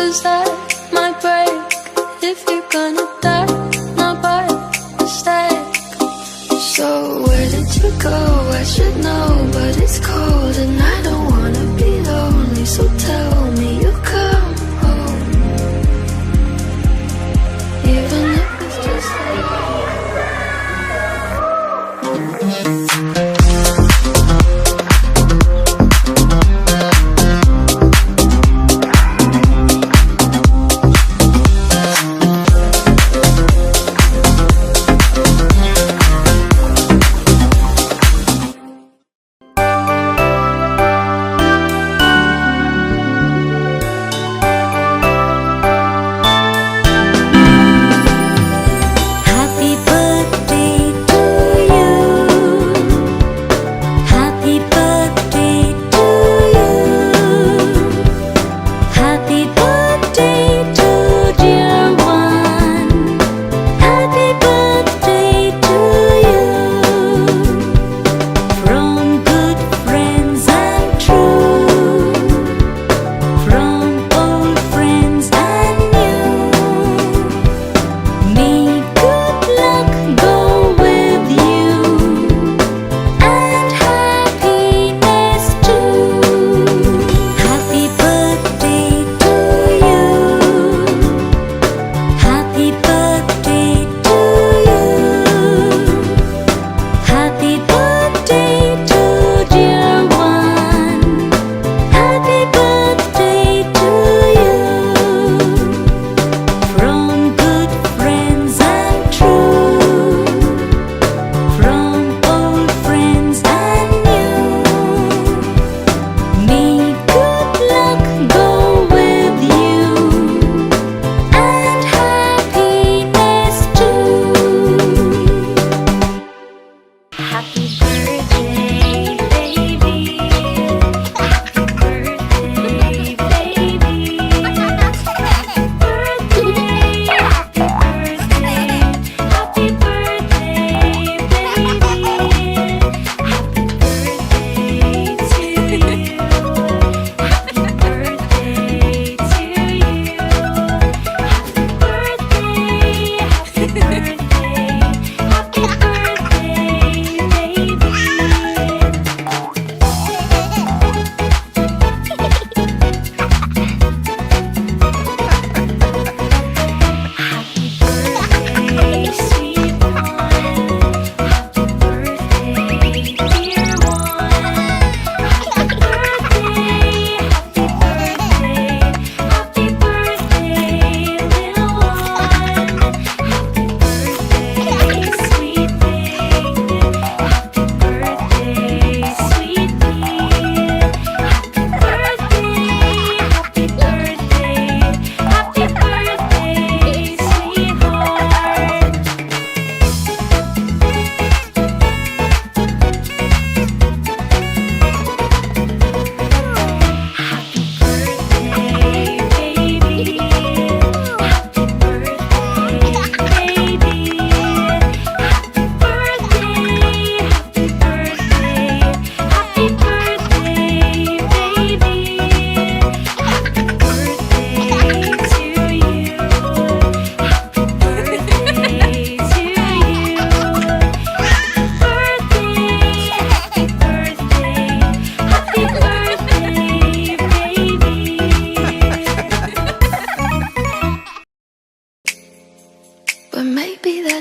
'cause that might break if you're gonna die, not by mistake. So where did you go? I should know, but it's cold and I don't wanna be lonely. So tell me you come home, even if it's just like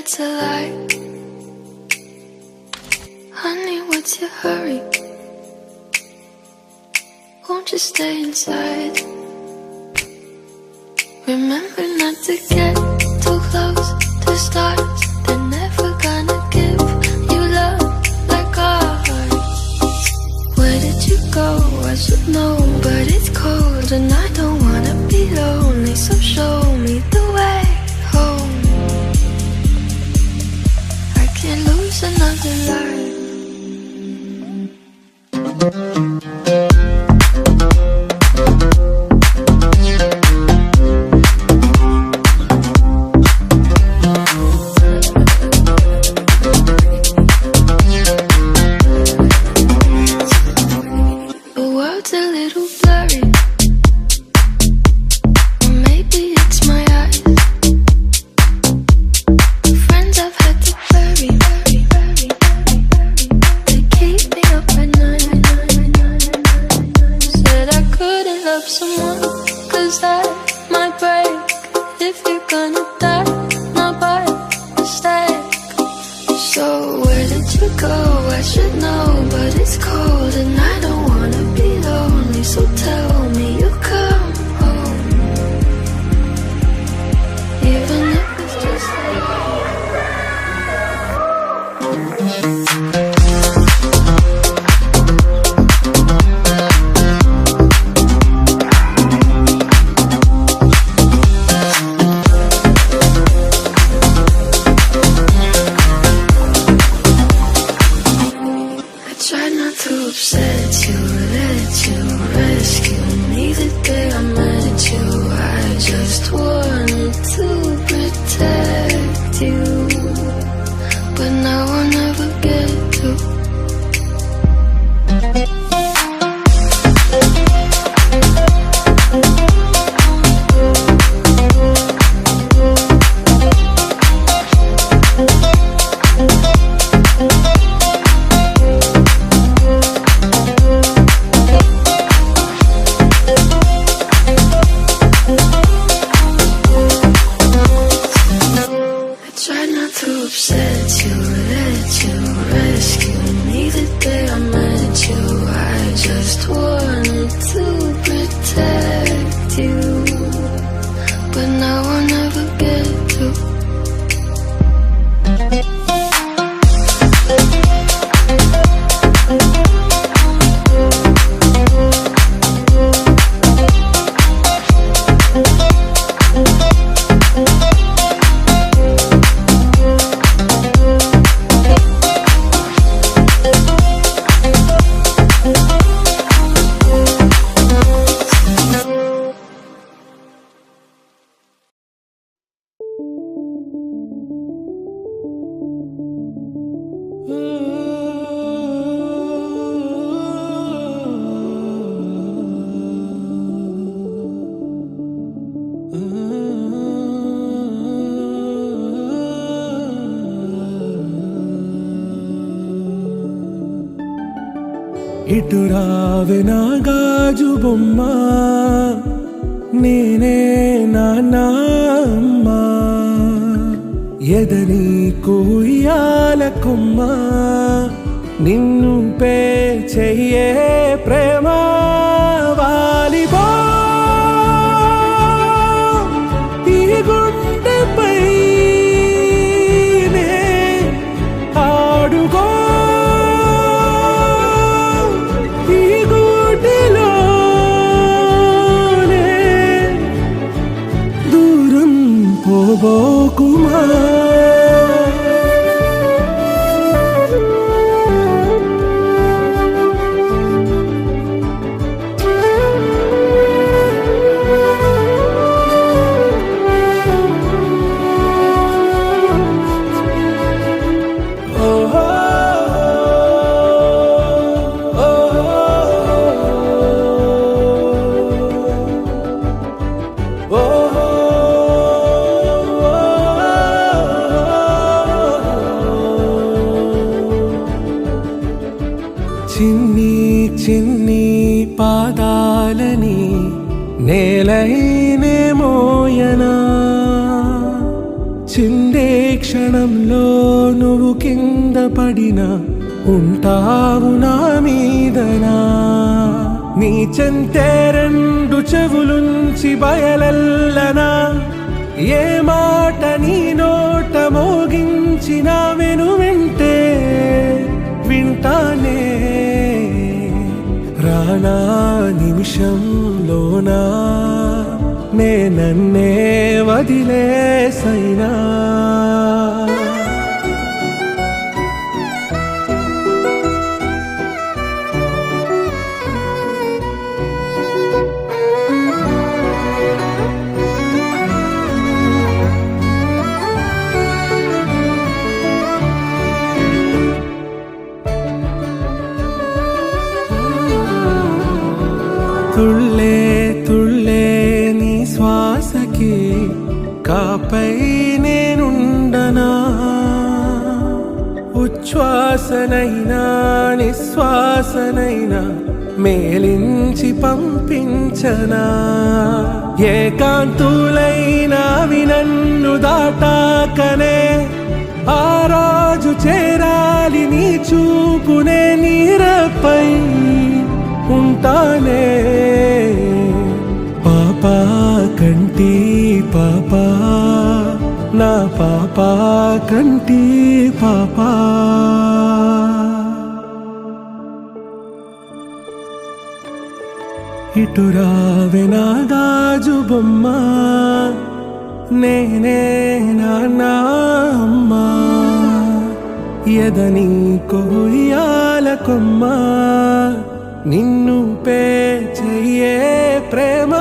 it's a lie. Honey, what's your hurry? Won't you stay inside? Remember not to get too close to stars. They're never gonna give you love like ours. Where did you go? I should know, but it's cold and I don't wanna be lonely. So show me the way home. I can't lose another life. if you're gonna die, not by mistake. So where did you go? I should know, but it's cold and I don't wanna be lonely. So tell me you come home, even if it's just upset you, let you rescue me the day I met you. I just wanted to protect you, but now I'll never get to. Upset you, let you rescue me the day I met you. I just wanted to protect you, but now I'll never get to. ఇటురావే నా గాజు బొమ్మ, నేనే నాన్న అమ్మ, ఎదని కుయ్యాల కొమ్మ, నిన్ను pay చెయ్యే ప్రేమ వాలిబో ఈ గుండెపై ఆడుగో పోబోకుమా. చిన్ని చిన్ని పాదాలని నేలైనే మోయనా, చిందే క్షణంలో నువ్వు కింద పడినా ఉంటావు నా మీదనా. నీ చెంతే రెండు చెవులుంచి బయలెల్లనా, ఏ మాట నీ నోట మోగించిన వెను వింటే వింటానే. రానా నిమిషంలోనా నే నన్నే వదిలేసైనా. తుళ్ళే తుళ్ళే నీ శ్వాసకి కాపై నేనుండనా, ఉచ్ఛ్వాసనైనా నిశ్వాసనైనా మేలించి పంపించనా. ఏకాంతులైనా నన్ను దాటాకనే ఆ రోజు చేరాలి నీ చూపునే నీరపై ఉంటానే పాపా కంటి పాపా నా పాపా కంటి పాపా ఇటురావే నా గాజు బొమ్మ నేనే నాన్న అమ్మా ఎదని కొయ్యాల కొమ్మ నిన్ను పే చెయ్యే ప్రేమ